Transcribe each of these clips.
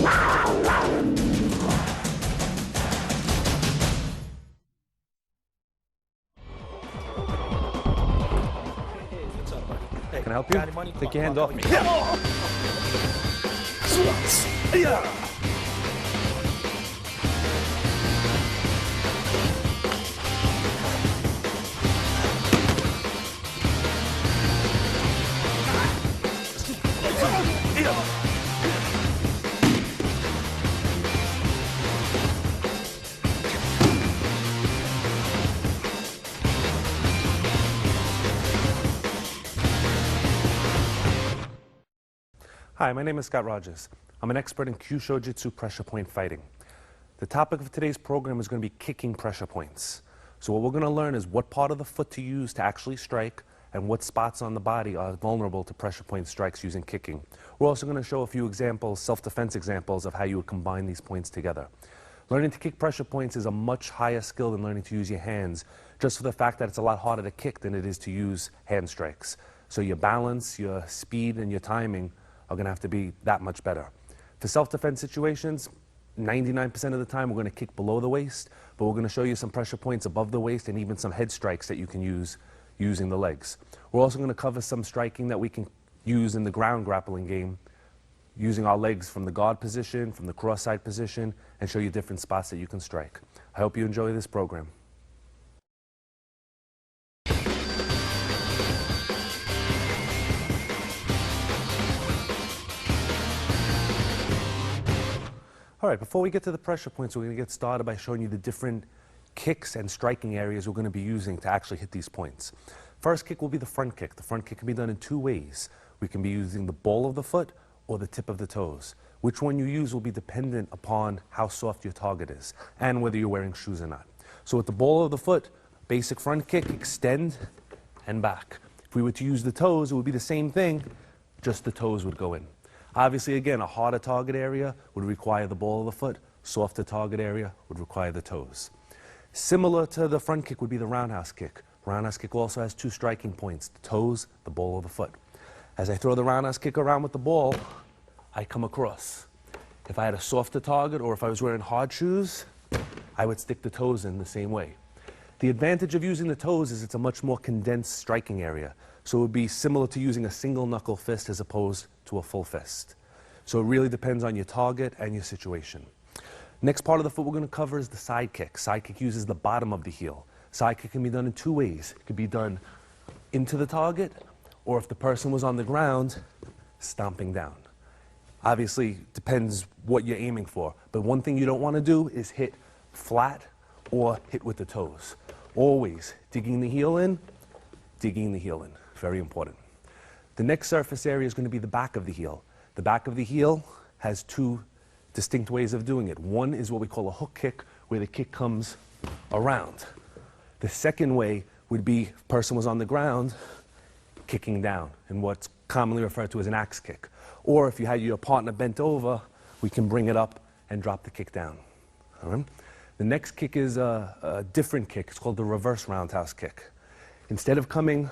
Can I help you? Take your hand off me. Hi, my name is Scott Rogers. I'm an expert in Kyusho-Jitsu pressure point fighting. The topic of today's program is going to be kicking pressure points. So what we're going to learn is what part of the foot to use to actually strike and what spots on the body are vulnerable to pressure point strikes using kicking. We're also going to show a few examples, self-defense examples of how you would combine these points together. Learning to kick pressure points is a much higher skill than learning to use your hands, just for the fact that it's a lot harder to kick than it is to use hand strikes. So your balance, your speed, and your timing are going to have to be that much better. For self-defense situations, 99% of the time we're going to kick below the waist, but we're going to show you some pressure points above the waist and even some head strikes that you can use using the legs. We're also going to cover some striking that we can use in the ground grappling game, using our legs from the guard position, from the cross-side position, and show you different spots that you can strike. I hope you enjoy this program. All right, before we get to the pressure points, we're going to get started by showing you the different kicks and striking areas we're going to be using to actually hit these points. First kick will be the front kick. The front kick can be done in two ways. We can be using the ball of the foot or the tip of the toes. Which one you use will be dependent upon how soft your target is and whether you're wearing shoes or not. So with the ball of the foot, basic front kick, extend and back. If we were to use the toes, it would be the same thing, just the toes would go in. Obviously, again, a harder target area would require the ball of the foot. Softer target area would require the toes. Similar to the front kick would be the roundhouse kick. Roundhouse kick also has two striking points, the toes, the ball of the foot. As I throw the roundhouse kick around with the ball, I come across. If I had a softer target or if I was wearing hard shoes, I would stick the toes in the same way. The advantage of using the toes is it's a much more condensed striking area. So it would be similar to using a single knuckle fist as opposed to a full fist. So it really depends on your target and your situation. Next part of the foot we're going to cover is the side kick. Side kick uses the bottom of the heel. Side kick can be done in two ways. It could be done into the target, or if the person was on the ground, stomping down. Obviously, depends what you're aiming for. But one thing you don't want to do is hit flat or hit with the toes. Always digging the heel in, digging the heel in. Very important. The next surface area is going to be the back of the heel. The back of the heel has two distinct ways of doing it. One is what we call a hook kick, where the kick comes around. The second way would be if the person was on the ground, kicking down, in what's commonly referred to as an axe kick. Or if you had your partner bent over, we can bring it up and drop the kick down. All right? The next kick is a different kick. It's called the reverse roundhouse kick. Instead of coming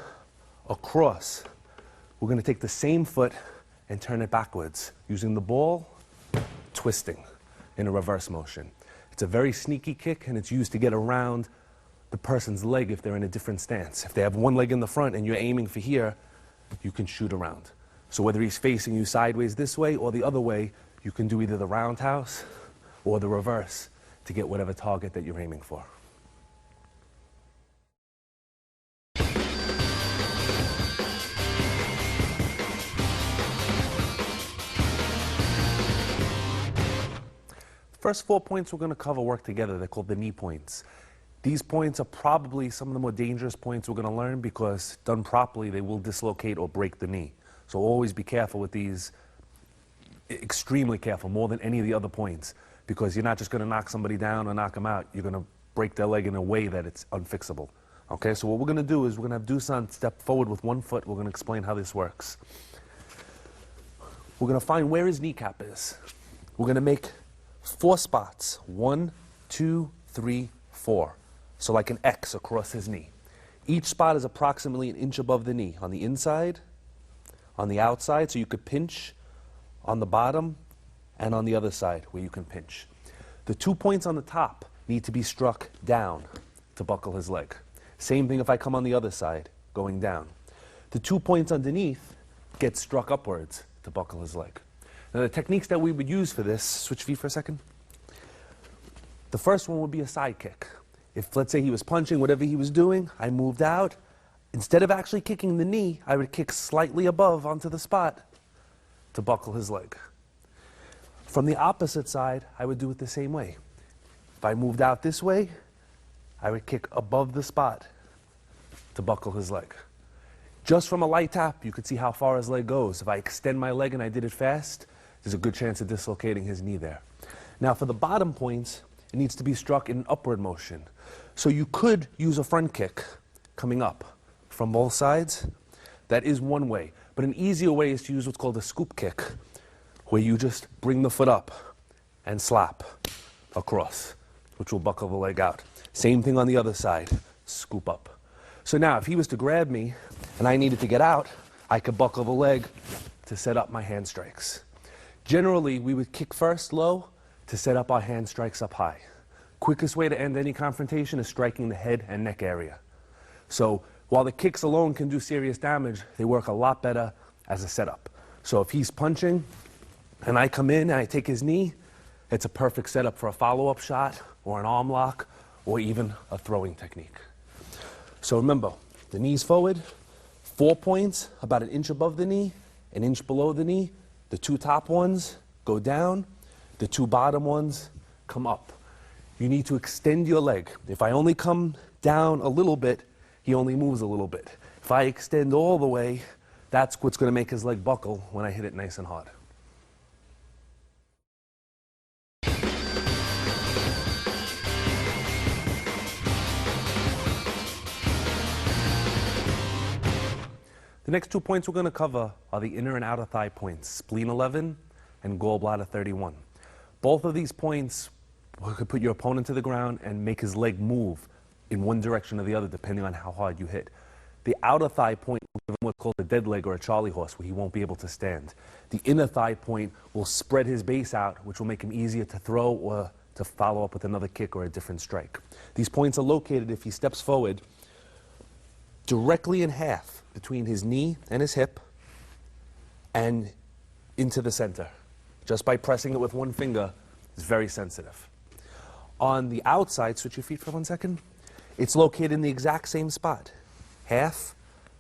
across, we're going to take the same foot and turn it backwards, using the ball, twisting in a reverse motion. It's a very sneaky kick, and it's used to get around the person's leg if they're in a different stance. If they have one leg in the front and you're aiming for here, you can shoot around. So whether he's facing you sideways this way or the other way, you can do either the roundhouse or the reverse to get whatever target that you're aiming for. First 4 points we're going to cover work together. They're called the knee points. These points are probably some of the more dangerous points we're going to learn because done properly they will dislocate or break the knee. So always be careful with these, extremely careful, more than any of the other points, because you're not just going to knock somebody down or knock them out, you're going to break their leg in a way that it's unfixable. Okay, so what we're going to do is we're going to have Dusan step forward with one foot. We're going to explain how this works. We're going to find where his kneecap is. We're going to make 4 spots. 1, 2, 3, 4. So like an X across his knee. Each spot is approximately an inch above the knee. On the inside, on the outside, so you could pinch on the bottom and on the other side where you can pinch. The 2 points on the top need to be struck down to buckle his leg. Same thing if I come on the other side, going down. The 2 points underneath get struck upwards to buckle his leg. Now the techniques that we would use for this, switch feet for a second. The first one would be a side kick. If, let's say, he was punching, whatever he was doing, I moved out. Instead of actually kicking the knee, I would kick slightly above onto the spot to buckle his leg. From the opposite side, I would do it the same way. If I moved out this way, I would kick above the spot to buckle his leg. Just from a light tap, you could see how far his leg goes. If I extend my leg and I did it fast, there's a good chance of dislocating his knee there. Now for the bottom points, it needs to be struck in an upward motion. So you could use a front kick coming up from both sides. That is one way. But an easier way is to use what's called a scoop kick, where you just bring the foot up and slap across, which will buckle the leg out. Same thing on the other side, scoop up. So now if he was to grab me and I needed to get out, I could buckle the leg to set up my hand strikes. Generally, we would kick first low to set up our hand strikes up high. Quickest way to end any confrontation is striking the head and neck area. So while the kicks alone can do serious damage, they work a lot better as a setup. So if he's punching and I come in and I take his knee, it's a perfect setup for a follow-up shot or an arm lock or even a throwing technique. So remember, the knee's forward, 4 points, about 1 inch above the knee, 1 inch below the knee. The 2 top ones go down, the 2 bottom ones come up. You need to extend your leg. If I only come down a little bit, he only moves a little bit. If I extend all the way, that's what's going to make his leg buckle when I hit it nice and hard. The next 2 points we're going to cover are the inner and outer thigh points, spleen 11 and gallbladder 31. Both of these points could put your opponent to the ground and make his leg move in one direction or the other, depending on how hard you hit. The outer thigh point will give him what's called a dead leg or a Charlie horse, where he won't be able to stand. The inner thigh point will spread his base out, which will make him easier to throw or to follow up with another kick or a different strike. These points are located, if he steps forward, directly in half between his knee and his hip and into the center. Just by pressing it with one finger, it's very sensitive. On the outside, switch your feet for 1 second, it's located in the exact same spot, half,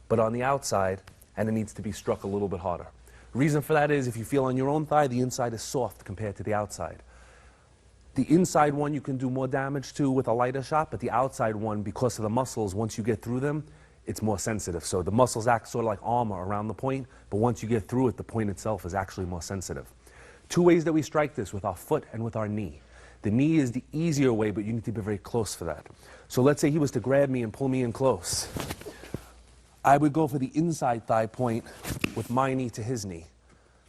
but on the outside, and it needs to be struck a little bit harder. The reason for that is if you feel on your own thigh, the inside is soft compared to the outside. The inside one you can do more damage to with a lighter shot, but the outside one, because of the muscles, once you get through them, it's more sensitive. So the muscles act sort of like armor around the point, but once you get through it, the point itself is actually more sensitive. 2 ways that we strike this, with our foot and with our knee. The knee is the easier way, but you need to be very close for that. So let's say he was to grab me and pull me in close. I would go for the inside thigh point with my knee to his knee.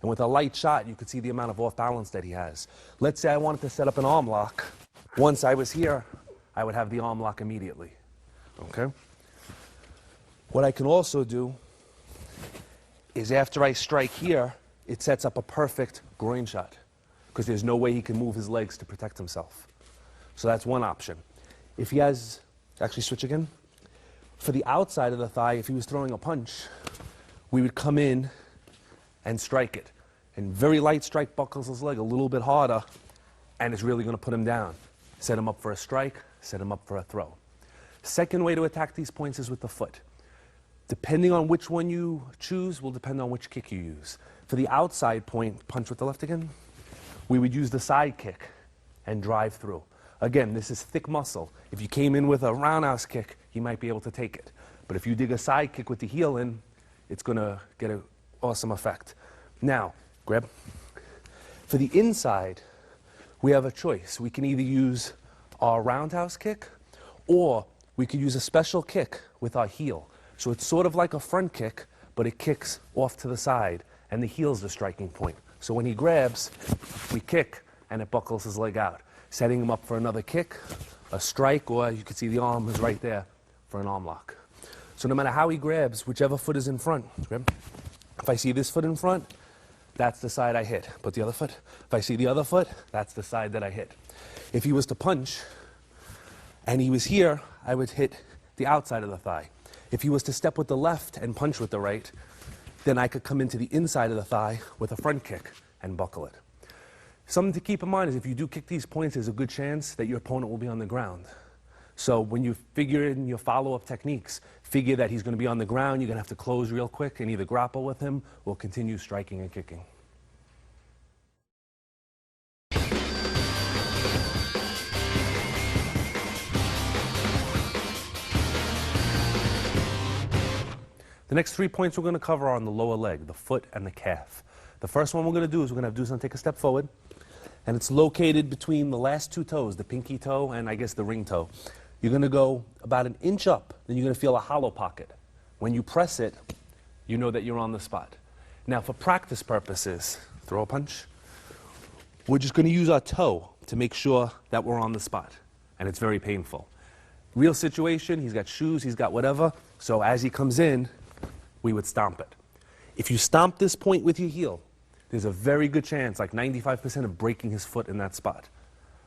And with a light shot, you could see the amount of off balance that he has. Let's say I wanted to set up an arm lock. Once I was here, I would have the arm lock immediately. Okay? What I can also do is after I strike here, it sets up a perfect groin shot, because there's no way he can move his legs to protect himself. So that's one option. If he has, actually switch again. For the outside of the thigh, if he was throwing a punch, we would come in and strike it. And very light strike buckles his leg a little bit harder, and it's really going to put him down. Set him up for a strike, set him up for a throw. Second way to attack these points is with the foot. Depending on which one you choose will depend on which kick you use. For the outside point, punch with the left again, we would use the side kick and drive through. Again, this is thick muscle. If you came in with a roundhouse kick, you might be able to take it. But if you dig a side kick with the heel in, it's going to get an awesome effect. Now, grab. For the inside, we have a choice. We can either use our roundhouse kick, or we could use a special kick with our heel. So it's sort of like a front kick, but it kicks off to the side, and the heel's the striking point. So when he grabs, we kick, and it buckles his leg out, setting him up for another kick, a strike, or you can see the arm is right there for an arm lock. So no matter how he grabs, whichever foot is in front, grab. If I see this foot in front, that's the side I hit. Put the other foot. If I see the other foot, that's the side that I hit. If he was to punch and he was here, I would hit the outside of the thigh. If he was to step with the left and punch with the right, then I could come into the inside of the thigh with a front kick and buckle it. Something to keep in mind is if you do kick these points, there's a good chance that your opponent will be on the ground. So when you figure in your follow-up techniques, figure that he's going to be on the ground, you're going to have to close real quick and either grapple with him or continue striking and kicking. The next 3 points we're going to cover are on the lower leg, the foot and the calf. The first one we're going to do is we're going to have Dusan take a step forward, and it's located between the last 2 toes, the pinky toe and I guess the ring toe. You're going to go about an inch up, then you're going to feel a hollow pocket. When you press it, you know that you're on the spot. Now for practice purposes, throw a punch, we're just going to use our toe to make sure that we're on the spot, and it's very painful. Real situation, he's got shoes, he's got whatever, so as he comes in, we would stomp it. If you stomp this point with your heel, there's a very good chance, like 95%, of breaking his foot in that spot.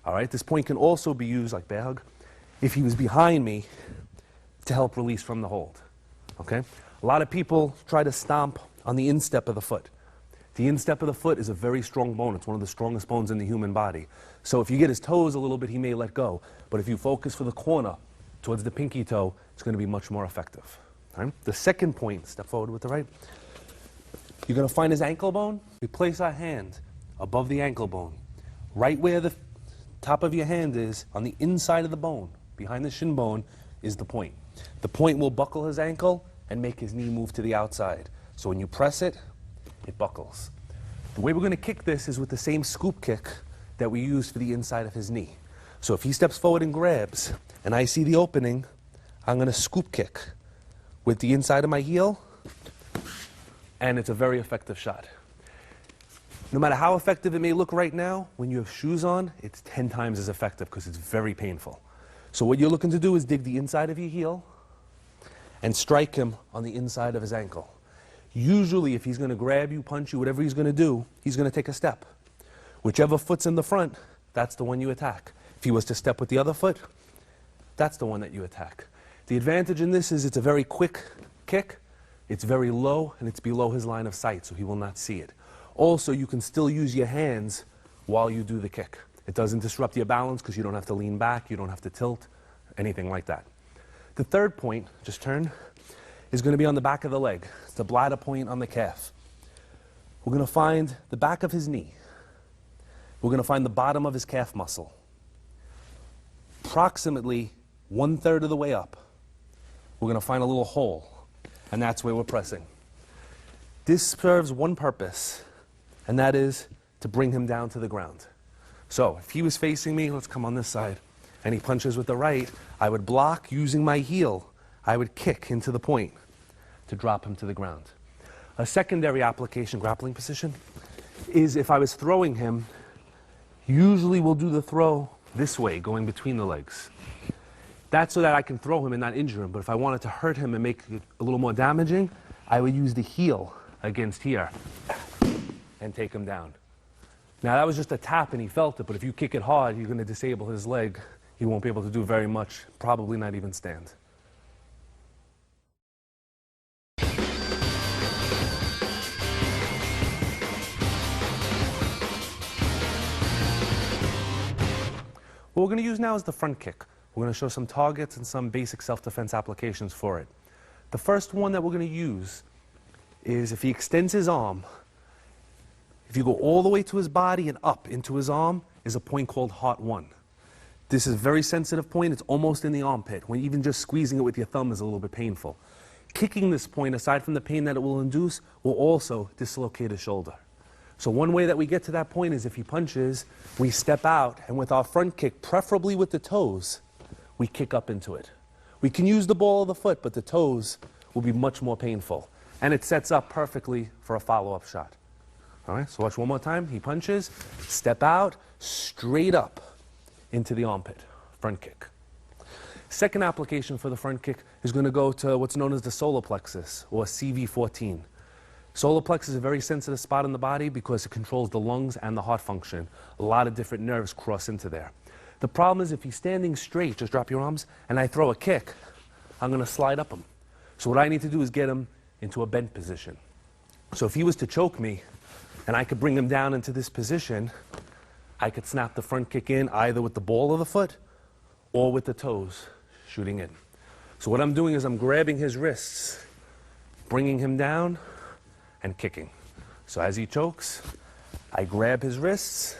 All right, this point can also be used, like bear hug, if he was behind me to help release from the hold. Okay? A lot of people try to stomp on the instep of the foot. The instep of the foot is a very strong bone. It's one of the strongest bones in the human body. So if you get his toes a little bit, he may let go. But if you focus for the corner towards the pinky toe, it's going to be much more effective. Right? The second point, step forward with the right. You're going to find his ankle bone. We place our hand above the ankle bone. Right where the top of your hand is, on the inside of the bone, behind the shin bone, is the point. The point will buckle his ankle and make his knee move to the outside. So when you press it, it buckles. The way we're going to kick this is with the same scoop kick that we used for the inside of his knee. So if he steps forward and grabs, and I see the opening, I'm going to scoop kick with the inside of my heel, and it's a very effective shot. No matter how effective it may look right now, when you have shoes on, it's 10 times as effective because it's very painful. So what you're looking to do is dig the inside of your heel and strike him on the inside of his ankle. Usually, if he's going to grab you, punch you, whatever he's going to do, he's going to take a step. Whichever foot's in the front, that's the one you attack. If he was to step with the other foot, that's the one that you attack. The advantage in this is it's a very quick kick, it's very low, and it's below his line of sight, so he will not see it. Also, you can still use your hands while you do the kick. It doesn't disrupt your balance because you don't have to lean back, you don't have to tilt, anything like that. The third point, just turn, is going to be on the back of the leg. It's the bladder point on the calf. We're going to find the back of his knee. We're going to find the bottom of his calf muscle. Approximately 1/3 of the way up, we're going to find a little hole, and that's where we're pressing. This serves one purpose, and that is to bring him down to the ground. So if he was facing me, let's come on this side, and he punches with the right, I would block using my heel. I would kick into the point to drop him to the ground. A secondary application, grappling position, is if I was throwing him, usually we'll do the throw this way, going between the legs. That's so that I can throw him and not injure him. But if I wanted to hurt him and make it a little more damaging, I would use the heel against here and take him down. Now that was just a tap and he felt it, but if you kick it hard, you're going to disable his leg. He won't be able to do very much, probably not even stand. What we're going to use now is the front kick. We're going to show some targets and some basic self-defense applications for it. The first one that we're going to use is if he extends his arm, if you go all the way to his body and up into his arm, is a point called Heart 1. This is a very sensitive point. It's almost in the armpit. When even just squeezing it with your thumb is a little bit painful. Kicking this point, aside from the pain that it will induce, will also dislocate his shoulder. So one way that we get to that point is if he punches, we step out, and with our front kick, preferably with the toes, we kick up into it. We can use the ball of the foot, but the toes will be much more painful. And it sets up perfectly for a follow-up shot. All right, so watch one more time. He punches, step out, straight up into the armpit, front kick. Second application for the front kick is going to go to what's known as the solar plexus, or CV14. Solar plexus is a very sensitive spot in the body because it controls the lungs and the heart function. A lot of different nerves cross into there. The problem is if he's standing straight, just drop your arms, and I throw a kick, I'm going to slide up him. So what I need to do is get him into a bent position. So if he was to choke me, and I could bring him down into this position, I could snap the front kick in either with the ball of the foot or with the toes shooting in. So what I'm doing is I'm grabbing his wrists, bringing him down, and kicking. So as he chokes, I grab his wrists,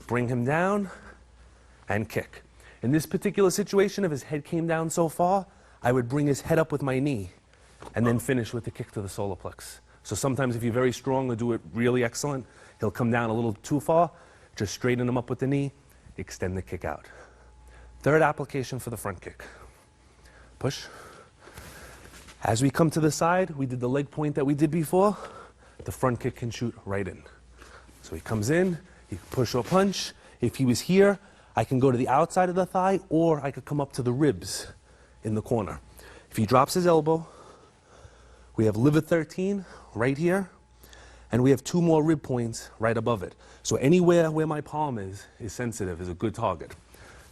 bring him down, and kick. In this particular situation, if his head came down so far, I would bring his head up with my knee and then finish with the kick to the solar plex. So sometimes if you're very strong or do it really excellent, he'll come down a little too far, just straighten him up with the knee, extend the kick out. Third application for the front kick. Push. As we come to the side, we did the leg point that we did before. The front kick can shoot right in. So he comes in, he can push or punch. If he was here, I can go to the outside of the thigh, or I could come up to the ribs in the corner. If he drops his elbow, we have liver 13 right here, and we have 2 more rib points right above it. So anywhere where my palm is sensitive, is a good target.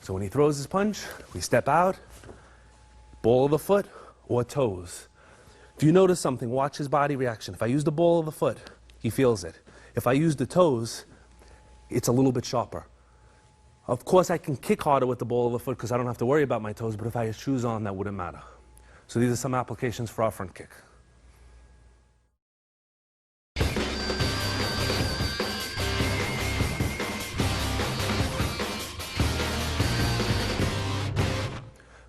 So when he throws his punch, we step out, ball of the foot or toes. If you notice something, watch his body reaction. If I use the ball of the foot, he feels it. If I use the toes, it's a little bit sharper. Of course, I can kick harder with the ball of the foot because I don't have to worry about my toes, but if I had shoes on, that wouldn't matter. So these are some applications for our front kick.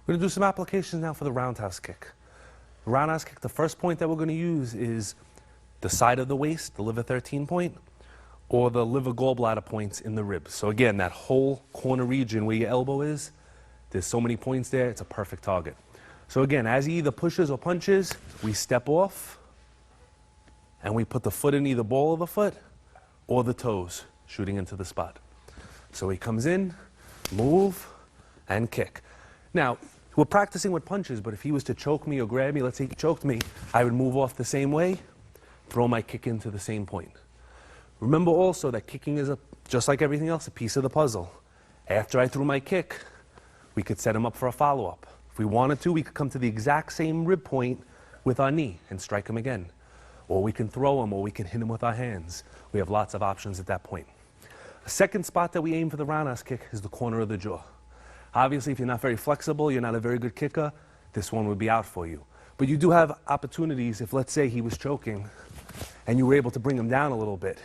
We're going to do some applications now for the roundhouse kick. The roundhouse kick, the first point that we're going to use is the side of the waist, the liver 13 point, or the liver gallbladder points in the ribs. So again, that whole corner region where your elbow is, there's so many points there, it's a perfect target. So again, as he either pushes or punches, we step off, and we put the foot in either ball of the foot or the toes, shooting into the spot. So he comes in, move, and kick. Now, we're practicing with punches, but if he was to choke me or grab me, let's say he choked me, I would move off the same way, throw my kick into the same point. Remember also that kicking is, just like everything else, a piece of the puzzle. After I threw my kick, we could set him up for a follow-up. If we wanted to, we could come to the exact same rib point with our knee and strike him again. Or we can throw him, or we can hit him with our hands. We have lots of options at that point. The second spot that we aim for the roundhouse kick is the corner of the jaw. Obviously, if you're not very flexible, you're not a very good kicker, this one would be out for you. But you do have opportunities if, let's say, he was choking and you were able to bring him down a little bit.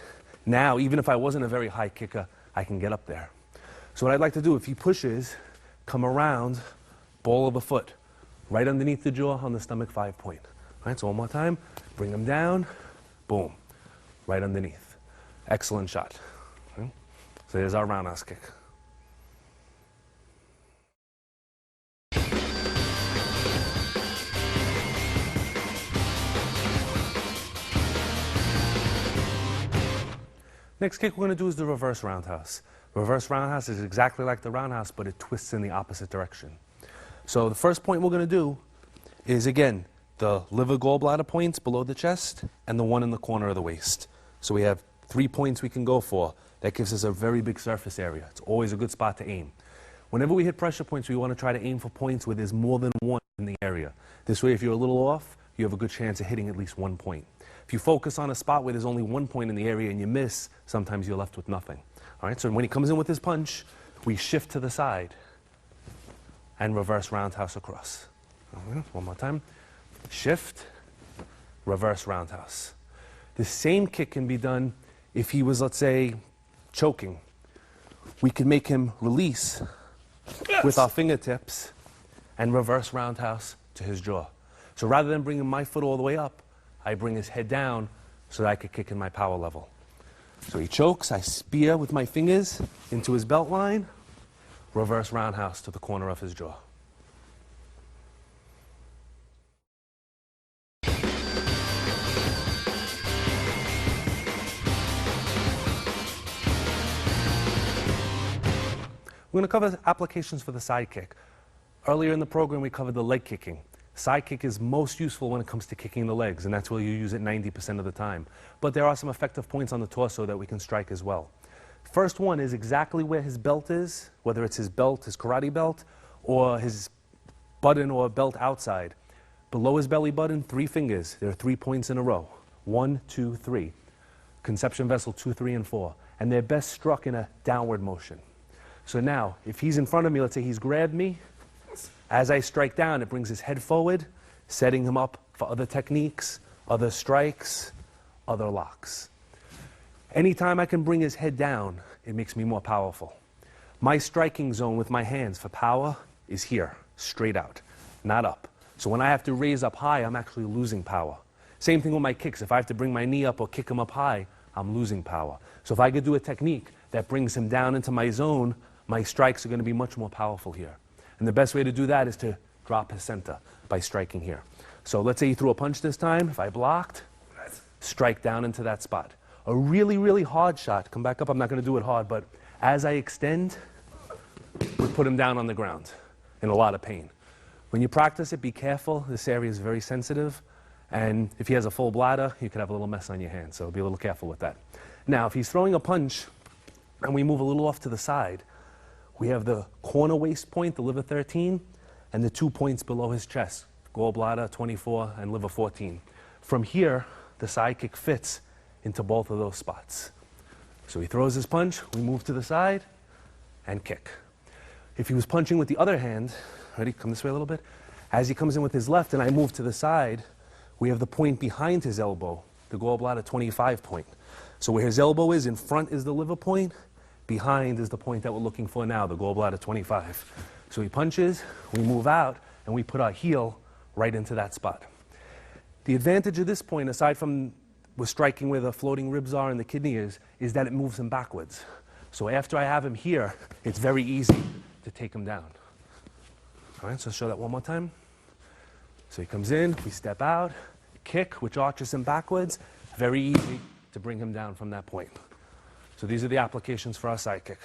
Now, even if I wasn't a very high kicker, I can get up there. So what I'd like to do, if he pushes, come around, ball of the foot, right underneath the jaw on the stomach 5 point. All right, so one more time, bring him down, boom, right underneath. Excellent shot. Okay. So there's our roundhouse kick. Next kick we're going to do is the reverse roundhouse. Reverse roundhouse is exactly like the roundhouse, but it twists in the opposite direction. So the first point we're going to do is, again, the liver gallbladder points below the chest and the one in the corner of the waist. So we have 3 points we can go for. That gives us a very big surface area. It's always a good spot to aim. Whenever we hit pressure points, we want to try to aim for points where there's more than one in the area. This way, if you're a little off, you have a good chance of hitting at least 1 point. If you focus on a spot where there's only 1 point in the area and you miss, sometimes you're left with nothing. All right, so when he comes in with his punch, we shift to the side and reverse roundhouse across. One more time. Shift, reverse roundhouse. The same kick can be done if he was, let's say, choking. We can make him release with our fingertips and reverse roundhouse to his jaw. So rather than bringing my foot all the way up, I bring his head down so that I could kick in my power level. So he chokes, I spear with my fingers into his belt line, reverse roundhouse to the corner of his jaw. We're going to cover applications for the side kick. Earlier in the program, we covered the leg kicking. Side kick is most useful when it comes to kicking the legs, and that's where you use it 90% of the time. But there are some effective points on the torso that we can strike as well. First one is exactly where his belt is, whether it's his belt, his karate belt, or his button or belt outside. Below his belly button, 3 fingers. There are 3 points in a row. 1, 2, 3. Conception vessel 2, 3, and 4. And they're best struck in a downward motion. So now, if he's in front of me, let's say he's grabbed me, as I strike down, it brings his head forward, setting him up for other techniques, other strikes, other locks. Anytime I can bring his head down, it makes me more powerful. My striking zone with my hands for power is here, straight out, not up. So when I have to raise up high, I'm actually losing power. Same thing with my kicks. If I have to bring my knee up or kick him up high, I'm losing power. So if I could do a technique that brings him down into my zone, my strikes are going to be much more powerful here. And the best way to do that is to drop his center by striking here. So let's say he threw a punch this time. If I blocked, strike down into that spot. A really, really hard shot. Come back up. I'm not going to do it hard, but as I extend, would put him down on the ground in a lot of pain. When you practice it, be careful. This area is very sensitive. And if he has a full bladder, you could have a little mess on your hand. So be a little careful with that. Now, if he's throwing a punch and we move a little off to the side, we have the corner waist point, the liver 13, and the 2 points below his chest, gallbladder 24 and liver 14. From here, the side kick fits into both of those spots. So he throws his punch, we move to the side, and kick. If he was punching with the other hand, ready, come this way a little bit. As he comes in with his left and I move to the side, we have the point behind his elbow, the gallbladder 25 point. So where his elbow is, in front is the liver point, behind is the point that we're looking for now, the gallbladder 25. So he punches, we move out, and we put our heel right into that spot. The advantage of this point, aside from we're striking where the floating ribs are and the kidney is that it moves him backwards. So after I have him here, it's very easy to take him down. All right, so show that one more time. So he comes in, we step out, kick, which arches him backwards. Very easy to bring him down from that point. So these are the applications for our side kick.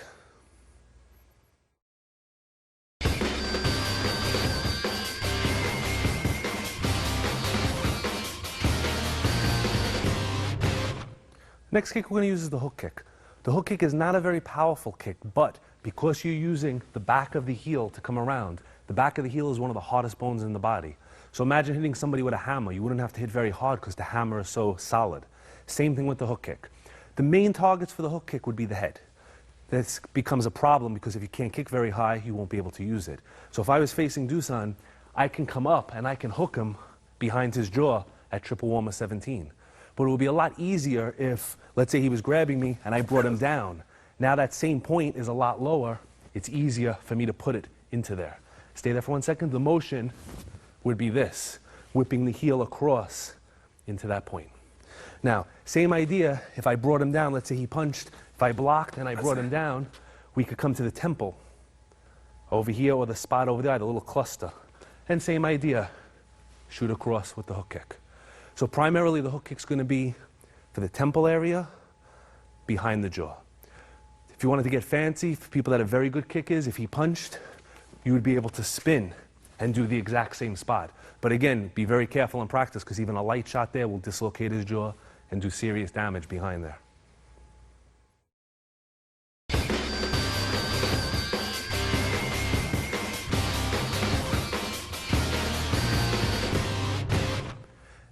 Next kick we're going to use is the hook kick. The hook kick is not a very powerful kick, but because you're using the back of the heel to come around, the back of the heel is one of the hardest bones in the body. So imagine hitting somebody with a hammer. You wouldn't have to hit very hard because the hammer is so solid. Same thing with the hook kick. The main targets for the hook kick would be the head. This becomes a problem because if you can't kick very high, you won't be able to use it. So if I was facing Dusan, I can come up and I can hook him behind his jaw at triple warmer 17. But it would be a lot easier if, let's say he was grabbing me and I brought him down. Now that same point is a lot lower. It's easier for me to put it into there. Stay there for 1 second. The motion would be this, whipping the heel across into that point. Now, same idea, if I brought him down, let's say he punched, if I blocked and I brought him down, we could come to the temple over here or the spot over there, the little cluster. And same idea, shoot across with the hook kick. So primarily the hook kick's going to be for the temple area, behind the jaw. If you wanted to get fancy, for people that are very good kickers, if he punched, you would be able to spin and do the exact same spot. But again, be very careful in practice because even a light shot there will dislocate his jaw and do serious damage behind there.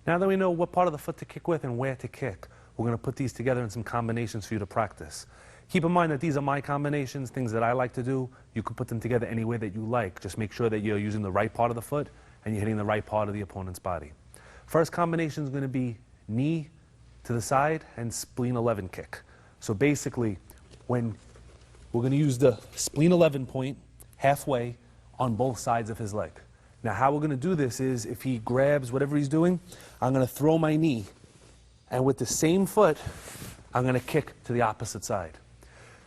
Now that we know what part of the foot to kick with and where to kick, we're going to put these together in some combinations for you to practice. Keep in mind that these are my combinations, things that I like to do. You can put them together any way that you like. Just make sure that you're using the right part of the foot and you're hitting the right part of the opponent's body. First combination is going to be knee to the side and spleen 11 kick. So basically, when we're going to use the spleen 11 point halfway on both sides of his leg. Now how we're going to do this is if he grabs whatever he's doing, I'm going to throw my knee and with the same foot, I'm going to kick to the opposite side.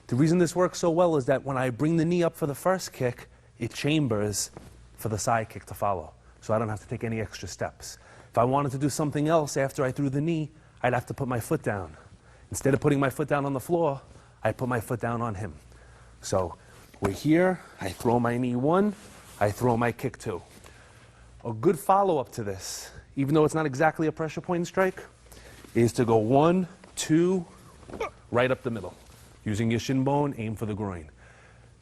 The reason this works so well is that when I bring the knee up for the first kick, it chambers for the side kick to follow. So I don't have to take any extra steps. If I wanted to do something else after I threw the knee, I'd have to put my foot down. Instead of putting my foot down on the floor, I put my foot down on him. So we're here, I throw my knee 1, I throw my kick 2. a good follow-up to this, even though it's not exactly a pressure point strike, is to go 1, 2, right up the middle. Using your shin bone, aim for the groin.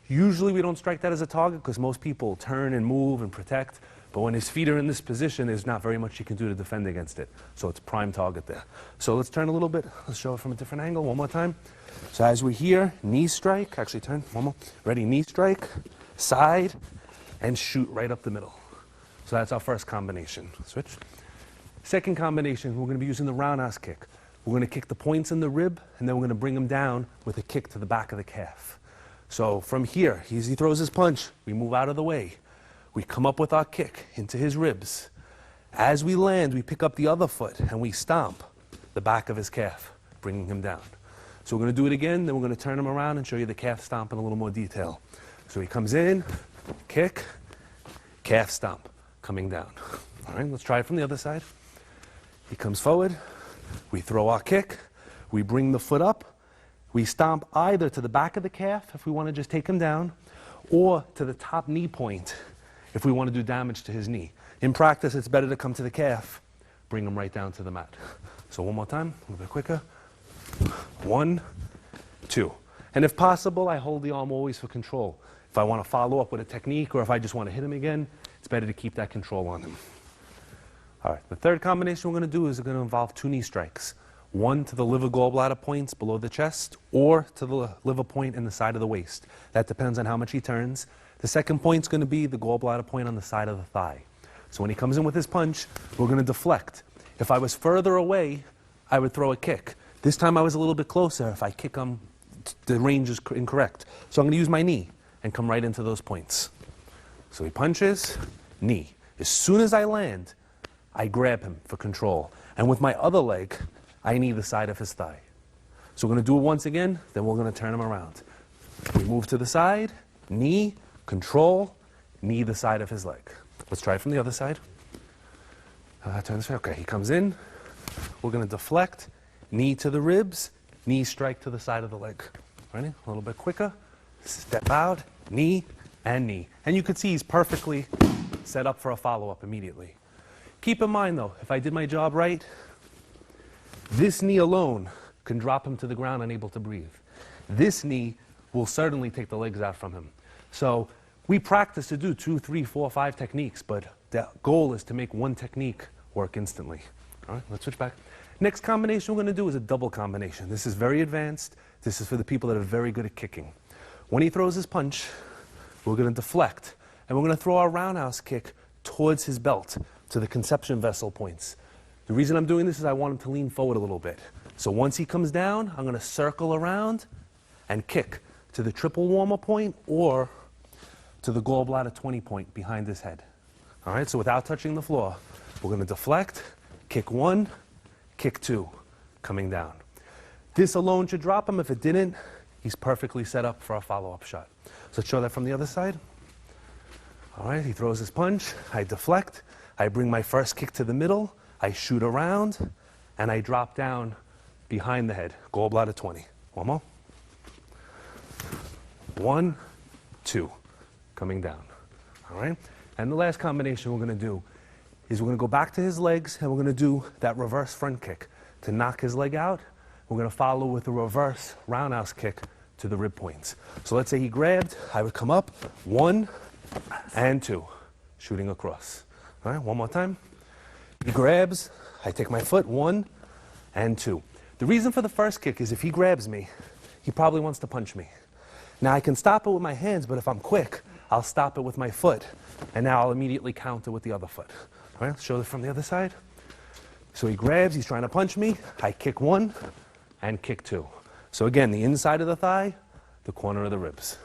Usually we don't strike that as a target because most people turn and move and protect, but when his feet are in this position, there's not very much you can do to defend against it. So it's prime target there. So let's turn a little bit. Let's show it from a different angle one more time. So as we're here, knee strike, actually turn, one more. Ready, knee strike, side, and shoot right up the middle. So that's our first combination. Switch. Second combination, we're going to be using the roundhouse kick. We're going to kick the points in the rib, and then we're going to bring them down with a kick to the back of the calf. So from here, he throws his punch, we move out of the way. We come up with our kick into his ribs. As we land, we pick up the other foot, and we stomp the back of his calf, bringing him down. So we're going to do it again, then we're going to turn him around and show you the calf stomp in a little more detail. So he comes in, kick, calf stomp, coming down. All right, let's try it from the other side. He comes forward, we throw our kick, we bring the foot up, we stomp either to the back of the calf if we want to just take him down, or to the top knee point if we want to do damage to his knee. In practice, it's better to come to the calf, bring him right down to the mat. So one more time, a little bit quicker. 1, 2. And if possible, I hold the arm always for control. If I want to follow up with a technique or if I just want to hit him again, it's better to keep that control on him. All right, the third combination we're going to do is going to involve 2 knee strikes. One to the liver gallbladder points below the chest, or to the liver point in the side of the waist. That depends on how much he turns. The second point is going to be the gallbladder point on the side of the thigh. So when he comes in with his punch, we're going to deflect. If I was further away, I would throw a kick. This time I was a little bit closer. If I kick him, the range is incorrect. So I'm going to use my knee and come right into those points. So he punches, knee. As soon as I land, I grab him for control. And with my other leg, I knee the side of his thigh. So we're going to do it once again, then we're going to turn him around. We move to the side, knee, control, knee the side of his leg. Let's try it from the other side. Turn this way. Okay, he comes in. We're going to deflect, knee to the ribs, knee strike to the side of the leg. Ready? A little bit quicker. Step out, knee, and knee. And you can see he's perfectly set up for a follow-up immediately. Keep in mind, though, if I did my job right, this knee alone can drop him to the ground unable to breathe. This knee will certainly take the legs out from him. So we practice to do 2, 3, 4, 5 techniques, but the goal is to make one technique work instantly. All right, let's switch back. Next combination we're going to do is a double combination. This is very advanced. This is for the people that are very good at kicking. When he throws his punch, we're going to deflect, and we're going to throw our roundhouse kick towards his belt, to the conception vessel points. The reason I'm doing this is I want him to lean forward a little bit. So once he comes down, I'm going to circle around and kick to the triple warmer point or to the gallbladder 20 point behind his head. All right, so without touching the floor, we're going to deflect, kick 1, kick 2, coming down. This alone should drop him. If it didn't, he's perfectly set up for a follow-up shot. So let's show that from the other side. All right, he throws his punch, I deflect, I bring my first kick to the middle, I shoot around, and I drop down behind the head, gallbladder 20. One more. 1, 2, coming down. All right? And the last combination we're going to do is we're going to go back to his legs, and we're going to do that reverse front kick to knock his leg out. We're going to follow with a reverse roundhouse kick to the rib points. So let's say he grabbed, I would come up, 1 and 2, shooting across. All right, one more time. He grabs, I take my foot, 1 and 2. The reason for the first kick is if he grabs me, he probably wants to punch me. Now I can stop it with my hands, but if I'm quick, I'll stop it with my foot, and now I'll immediately counter with the other foot. All right, let's show it from the other side. So he grabs, he's trying to punch me, I kick 1 and kick 2. So again, the inside of the thigh, the corner of the ribs.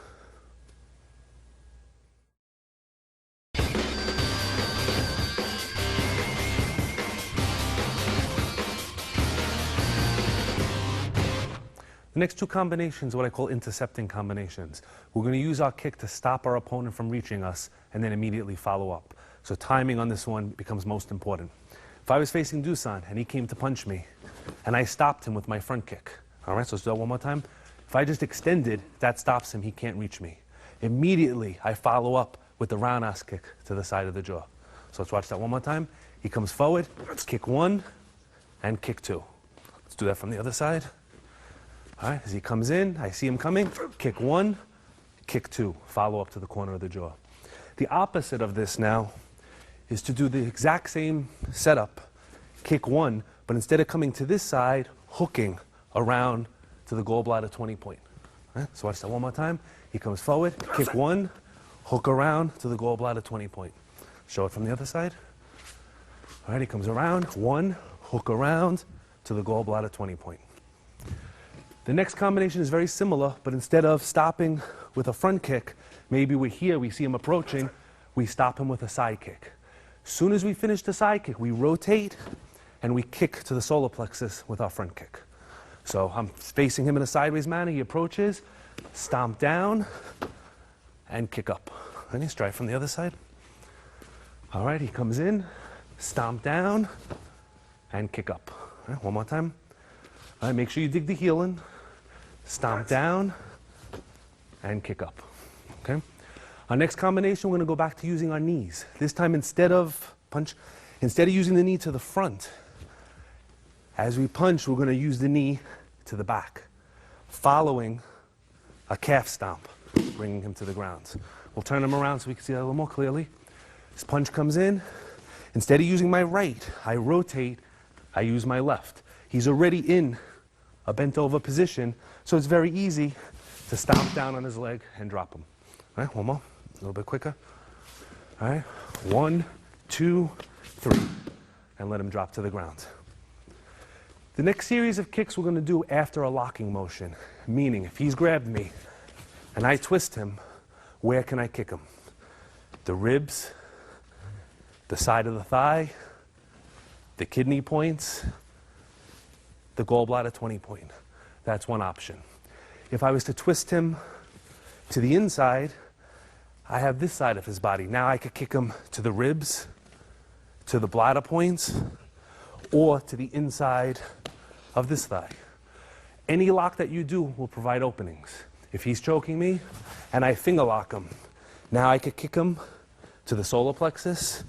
The next 2 combinations are what I call intercepting combinations. We're going to use our kick to stop our opponent from reaching us and then immediately follow up. So timing on this one becomes most important. If I was facing Dusan and he came to punch me and I stopped him with my front kick, all right, so let's do that one more time. If I just extended, that stops him, he can't reach me. Immediately, I follow up with the roundhouse kick to the side of the jaw. So let's watch that one more time. He comes forward, let's kick one, and kick two. Let's do that from the other side. All right, as he comes in, I see him coming, kick one, kick two, follow up to the corner of the jaw. The opposite of this now is to do the exact same setup, kick one, but instead of coming to this side, hooking around to the gallbladder 20 point. All right, so watch that one more time. He comes forward, kick one, hook around to the gallbladder 20 point. Show it from the other side. All right, he comes around, one, hook around to the gallbladder 20 point. The next combination is very similar, but instead of stopping with a front kick, maybe we're here, we see him approaching, we stop him with a side kick. As soon as we finish the side kick, we rotate and we kick to the solar plexus with our front kick. So I'm facing him in a sideways manner, he approaches, stomp down, and kick up. And he's try from the other side. All right, he comes in, stomp down, and kick up. All right, one more time. All right, make sure you dig the heel in, stomp down, and kick up. Okay? Our next combination, we're going to go back to using our knees. This time, instead of using the knee to the front, as we punch, we're going to use the knee to the back, following a calf stomp, bringing him to the ground. We'll turn him around so we can see that a little more clearly. This punch comes in. Instead of using my right, I rotate, I use my left. He's already in a bent over position, so it's very easy to stomp down on his leg and drop him. All right, one more, a little bit quicker. All right, 1, 2, 3, and let him drop to the ground. The next series of kicks we're going to do after a locking motion, meaning if he's grabbed me and I twist him, where can I kick him? The ribs, the side of the thigh, the kidney points, the gallbladder 20 point. That's one option. If I was to twist him to the inside, I have this side of his body. Now I could kick him to the ribs, to the bladder points, or to the inside of this thigh. Any lock that you do will provide openings. If he's choking me and I finger lock him, now I could kick him to the solar plexus,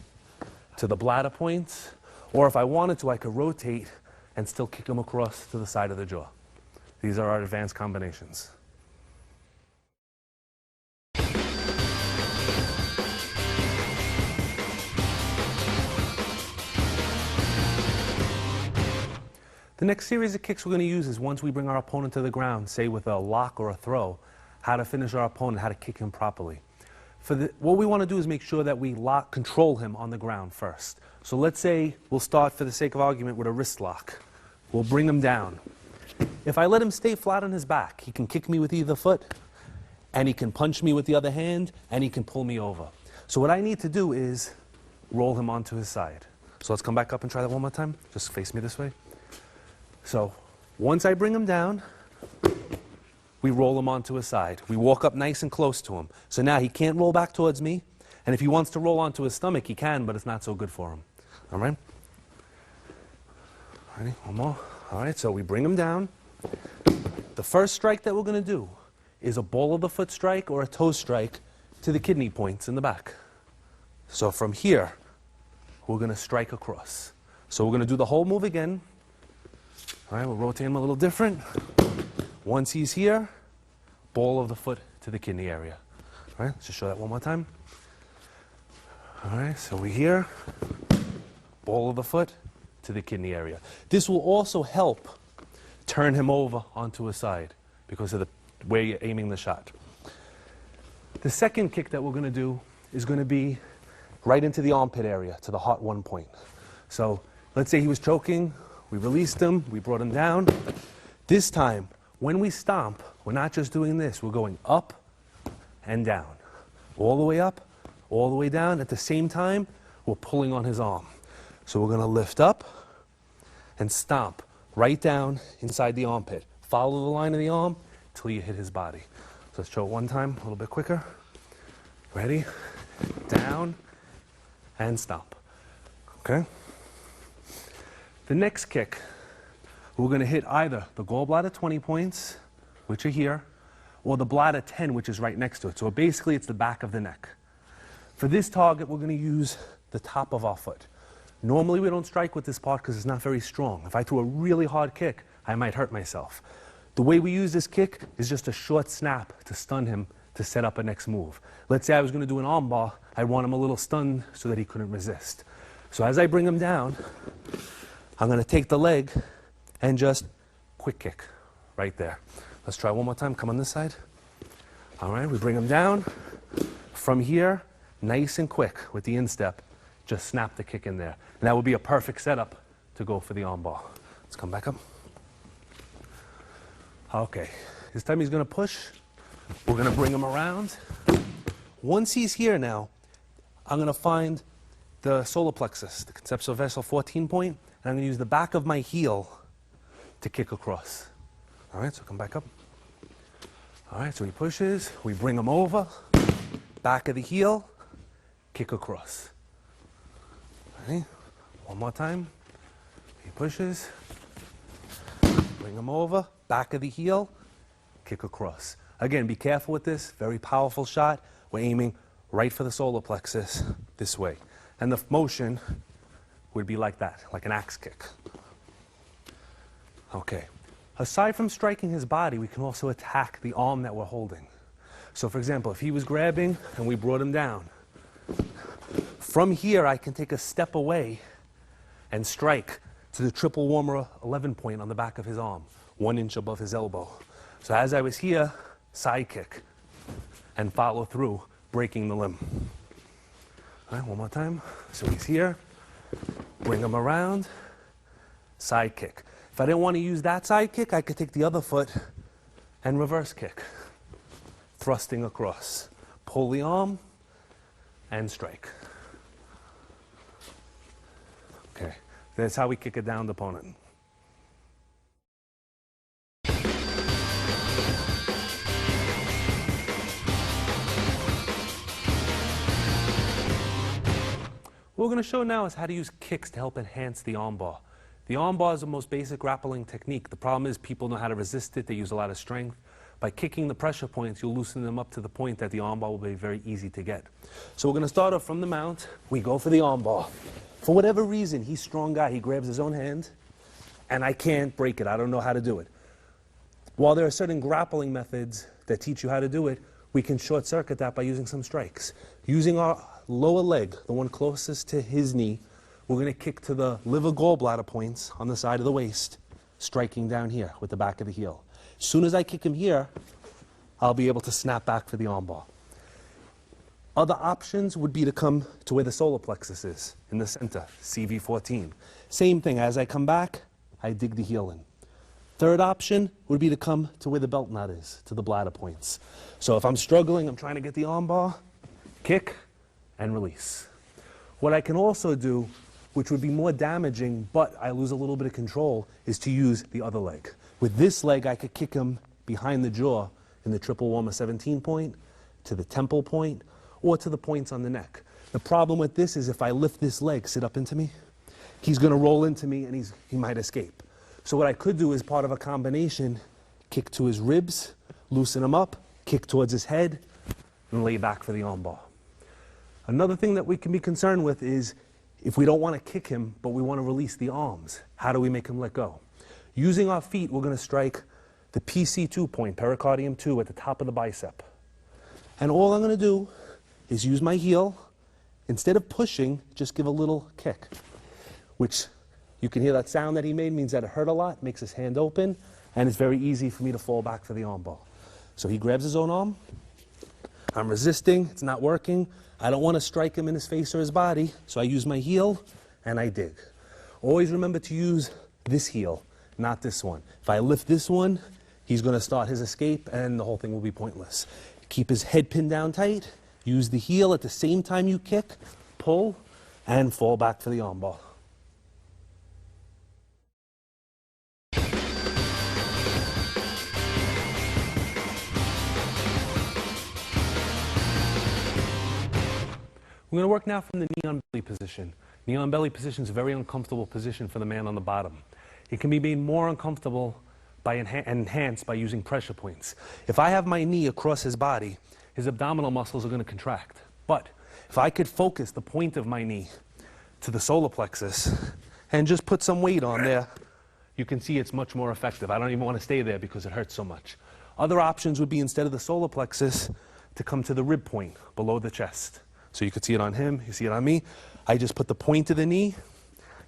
to the bladder points, or if I wanted to, I could rotate and still kick him across to the side of the jaw. These are our advanced combinations. The next series of kicks we're going to use is once we bring our opponent to the ground, say with a lock or a throw, how to finish our opponent, how to kick him properly. What we want to do is make sure that we control him on the ground first. So let's say we'll start, for the sake of argument, with a wrist lock. We'll bring him down. If I let him stay flat on his back, he can kick me with either foot, and he can punch me with the other hand, and he can pull me over. So what I need to do is roll him onto his side. So let's come back up and try that one more time. Just face me this way. So once I bring him down, we roll him onto his side. We walk up nice and close to him. So now he can't roll back towards me, and if he wants to roll onto his stomach, he can, but it's not so good for him. All right? Ready? One more. All right, so we bring him down. The first strike that we're going to do is a ball of the foot strike or a toe strike to the kidney points in the back. So from here, we're going to strike across. So we're going to do the whole move again. All right, we'll rotate him a little different. Once he's here, ball of the foot to the kidney area. All right, let's just show that one more time. All right, so we're here, ball of the foot to the kidney area. This will also help turn him over onto his side because of the way you're aiming the shot. The second kick that we're going to do is going to be right into the armpit area, to the hot 1 point. So let's say he was choking, we released him, we brought him down. This time, when we stomp, we're not just doing this, we're going up and down. All the way up, all the way down. At the same time, we're pulling on his arm. So we're going to lift up and stomp right down inside the armpit. Follow the line of the arm until you hit his body. So let's show it one time, a little bit quicker. Ready? Down and stomp. Okay? The next kick, we're going to hit either the gallbladder 20 points, which are here, or the bladder 10, which is right next to it. So basically, it's the back of the neck. For this target, we're going to use the top of our foot. Normally we don't strike with this part because it's not very strong. If I threw a really hard kick, I might hurt myself. The way we use this kick is just a short snap to stun him to set up a next move. Let's say I was going to do an arm bar. I want him a little stunned so that he couldn't resist. So as I bring him down, I'm going to take the leg and just quick kick right there. Let's try one more time. Come on this side. All right, we bring him down. From here, nice and quick with the instep, just snap the kick in there. And that would be a perfect setup to go for the arm bar. Let's come back up. Okay, this time he's going to push. We're going to bring him around. Once he's here now, I'm going to find the solar plexus, the conceptual vessel 14 point, and I'm going to use the back of my heel to kick across. All right, so come back up. All right, so he pushes, we bring him over, back of the heel, kick across. All right, one more time. He pushes, bring him over, back of the heel, kick across. Again, be careful with this, very powerful shot. We're aiming right for the solar plexus this way. And the motion would be like that, like an axe kick. Okay. Aside from striking his body, we can also attack the arm that we're holding. So for example, if he was grabbing and we brought him down, from here I can take a step away and strike to the triple warmer 11 point on the back of his arm, 1 inch above his elbow. So as I was here, side kick and follow through, breaking the limb. All right, one more time. So he's here, bring him around, side kick. If I didn't want to use that side kick, I could take the other foot and reverse kick, thrusting across. Pull the arm and strike. Okay, that's how we kick a downed opponent. What we're going to show now is how to use kicks to help enhance the arm bar. The arm bar is the most basic grappling technique. The problem is people know how to resist it. They use a lot of strength. By kicking the pressure points, you'll loosen them up to the point that the arm bar will be very easy to get. So we're going to start off from the mount. We go for the arm bar. For whatever reason, he's a strong guy. He grabs his own hand, and I can't break it. I don't know how to do it. While there are certain grappling methods that teach you how to do it, we can short circuit that by using some strikes. Using our lower leg, the one closest to his knee, we're going to kick to the liver gallbladder points on the side of the waist, striking down here with the back of the heel. As soon as I kick him here, I'll be able to snap back for the arm bar. Other options would be to come to where the solar plexus is, in the center, CV14. Same thing, as I come back, I dig the heel in. Third option would be to come to where the belt knot is, to the bladder points. So if I'm struggling, I'm trying to get the arm bar, kick and release. What I can also do, which would be more damaging, but I lose a little bit of control, is to use the other leg. With this leg, I could kick him behind the jaw in the triple warmer 17 point, to the temple point, or to the points on the neck. The problem with this is if I lift this leg, sit up into me, he's going to roll into me and he might escape. So what I could do is part of a combination, kick to his ribs, loosen him up, kick towards his head, and lay back for the arm bar. Another thing that we can be concerned with is if we don't want to kick him, but we want to release the arms, how do we make him let go? Using our feet, we're going to strike the PC2 point, pericardium 2, at the top of the bicep. And all I'm going to do is use my heel. Instead of pushing, just give a little kick, which you can hear that sound that he made means that it hurt a lot, makes his hand open, and it's very easy for me to fall back for the arm bar. So he grabs his own arm. I'm resisting. It's not working. I don't want to strike him in his face or his body, so I use my heel and I dig. Always remember to use this heel, not this one. If I lift this one, he's going to start his escape and the whole thing will be pointless. Keep his head pinned down tight. Use the heel at the same time you kick, pull, and fall back for the arm bar. We're going to work now from the knee on belly position. Knee on belly position is a very uncomfortable position for the man on the bottom. It can be made more uncomfortable by enhanced by using pressure points. If I have my knee across his body, his abdominal muscles are going to contract. But If I could focus the point of my knee to the solar plexus and just put some weight on there, you can see it's much more effective. I don't even want to stay there because it hurts so much. Other options would be, instead of the solar plexus, to come to the rib point below the chest. So you could see it on him, you see it on me. I just put the point of the knee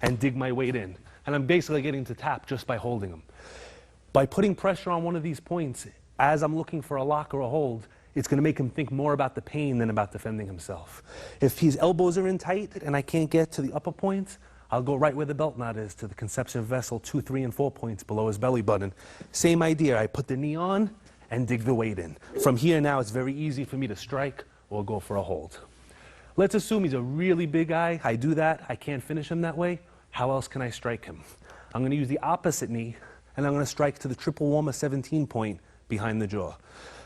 and dig my weight in. And I'm basically getting to tap just by holding him. By putting pressure on one of these points, as I'm looking for a lock or a hold, it's going to make him think more about the pain than about defending himself. If his elbows are in tight and I can't get to the upper points, I'll go right where the belt knot is, to the conception vessel 2, 3, and 4 points below his belly button. Same idea. I put the knee on and dig the weight in. From here now, it's very easy for me to strike or go for a hold. Let's assume he's a really big guy. I do that. I can't finish him that way. How else can I strike him? I'm going to use the opposite knee, and I'm going to strike to the triple warmer 17 point behind the jaw.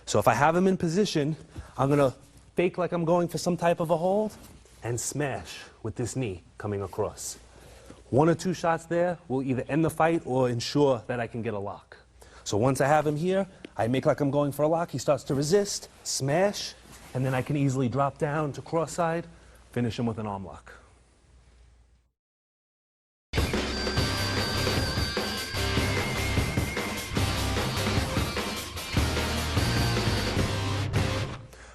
So if I have him in position, I'm going to fake like I'm going for some type of a hold and smash with this knee coming across. 1 or 2 shots there will either end the fight or ensure that I can get a lock. So once I have him here, I make like I'm going for a lock. He starts to resist, smash, and then I can easily drop down to cross side, finish him with an arm lock.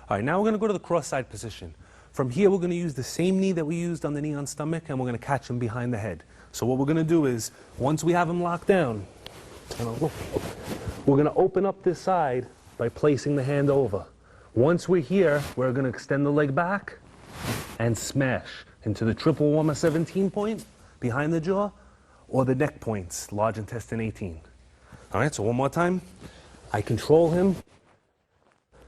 All right, now we're going to go to the cross-side position. From here, we're going to use the same knee that we used on the knee on stomach, and we're going to catch him behind the head. So what we're going to do is, once we have him locked down, we're going to open up this side by placing the hand over. Once we're here, we're going to extend the leg back and smash into the triple warmer 17 point behind the jaw, or the neck points, large intestine 18. All right, so one more time. I control him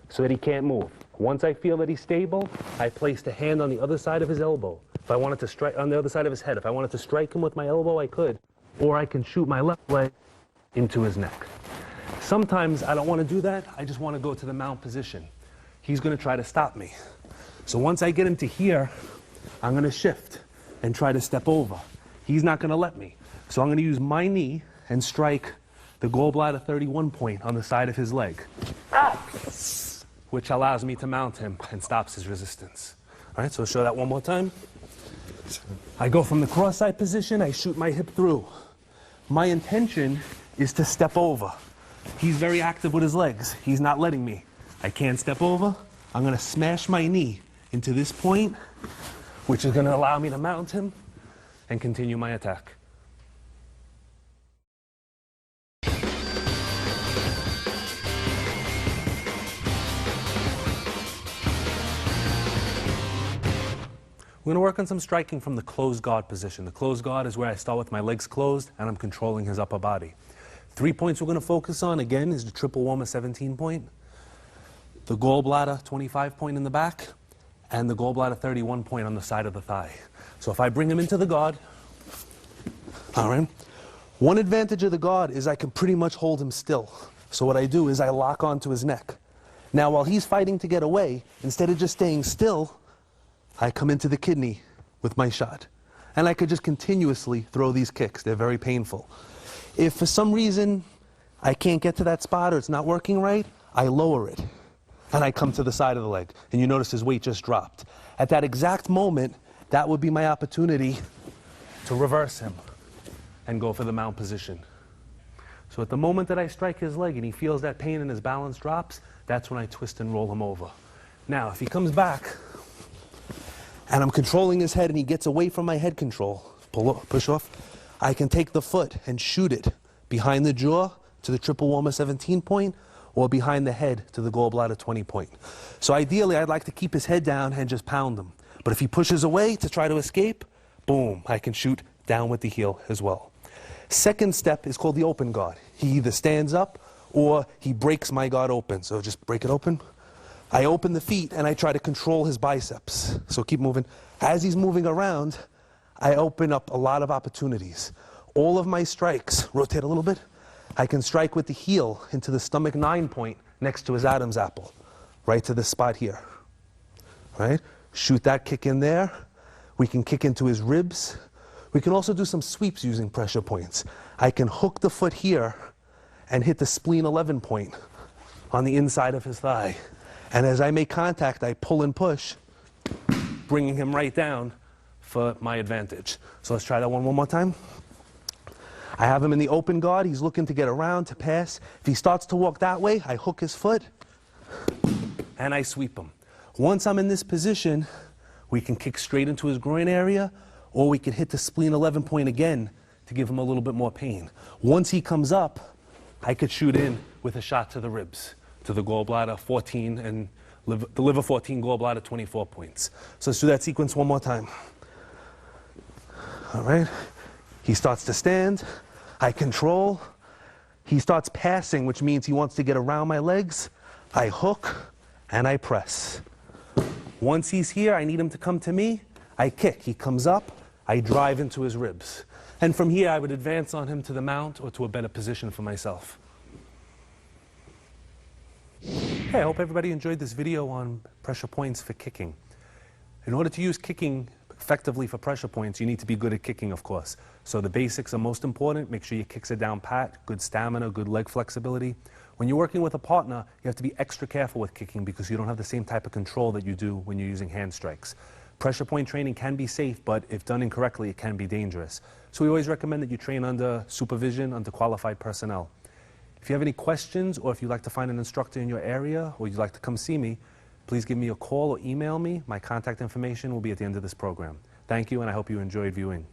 so that he can't move. Once I feel that he's stable, I place the hand on the other side of his elbow. If I wanted to strike on the other side of his head, if I wanted to strike him with my elbow, I could. Or I can shoot my left leg into his neck. Sometimes I don't want to do that. I just want to go to the mount position. He's going to try to stop me. So once I get him to here, I'm going to shift and try to step over. He's not going to let me. So I'm going to use my knee and strike the gallbladder 31 point on the side of his leg, which allows me to mount him and stops his resistance. All right, so I'll show that one more time. I go from the cross-side position, I shoot my hip through. My intention is to step over. He's very active with his legs. He's not letting me. I can't step over. I'm going to smash my knee into this point, which is going to allow me to mount him and continue my attack. We're going to work on some striking from the closed guard position. The closed guard is where I start with my legs closed and I'm controlling his upper body. 3 points we're going to focus on, again, is the triple warmer 17 point, the gallbladder 25 point in the back, and the gallbladder 31 point on the side of the thigh. So if I bring him into the guard, all right, one advantage of the guard is I can pretty much hold him still. So what I do is I lock onto his neck. Now while he's fighting to get away, instead of just staying still, I come into the kidney with my shot. And I could just continuously throw these kicks. They're very painful. If for some reason I can't get to that spot or it's not working right, I lower it. And I come to the side of the leg. And you notice his weight just dropped. At that exact moment, that would be my opportunity to reverse him and go for the mount position. So at the moment that I strike his leg and he feels that pain and his balance drops, that's when I twist and roll him over. Now, if he comes back, and I'm controlling his head and he gets away from my head control, push off, I can take the foot and shoot it behind the jaw to the triple warmer 17 point, or behind the head to the gallbladder 20 point. So ideally, I'd like to keep his head down and just pound him. But if he pushes away to try to escape, boom, I can shoot down with the heel as well. Second step is called the open guard. He either stands up or he breaks my guard open. So just break it open. I open the feet and I try to control his biceps. So keep moving. As he's moving around, I open up a lot of opportunities. All of my strikes, rotate a little bit, I can strike with the heel into the stomach 9 point next to his Adam's apple, right to this spot here. Right? Shoot that kick in there. We can kick into his ribs. We can also do some sweeps using pressure points. I can hook the foot here and hit the spleen 11 point on the inside of his thigh. And as I make contact, I pull and push, bringing him right down for my advantage. So let's try that one more time. I have him in the open guard. He's looking to get around, to pass. If he starts to walk that way, I hook his foot, and I sweep him. Once I'm in this position, we can kick straight into his groin area, or we can hit the spleen 11 point again to give him a little bit more pain. Once he comes up, I could shoot in with a shot to the ribs, to the gallbladder 14, and the liver 14, gallbladder 24 points. So let's do that sequence one more time. All right. He starts to stand, I control, he starts passing, which means he wants to get around my legs, I hook, and I press. Once he's here, I need him to come to me, I kick, he comes up, I drive into his ribs. And from here, I would advance on him to the mount or to a better position for myself. Hey, I hope everybody enjoyed this video on pressure points for kicking. In order to use kicking effectively for pressure points, you need to be good at kicking, of course. So the basics are most important. Make sure your kicks are down pat, good stamina, good leg flexibility. When you're working with a partner, you have to be extra careful with kicking because you don't have the same type of control that you do when you're using hand strikes. Pressure point training can be safe, but if done incorrectly, it can be dangerous. So we always recommend that you train under supervision, under qualified personnel. If you have any questions, or if you'd like to find an instructor in your area, or you'd like to come see me, please give me a call or email me. My contact information will be at the end of this program. Thank you, and I hope you enjoyed viewing.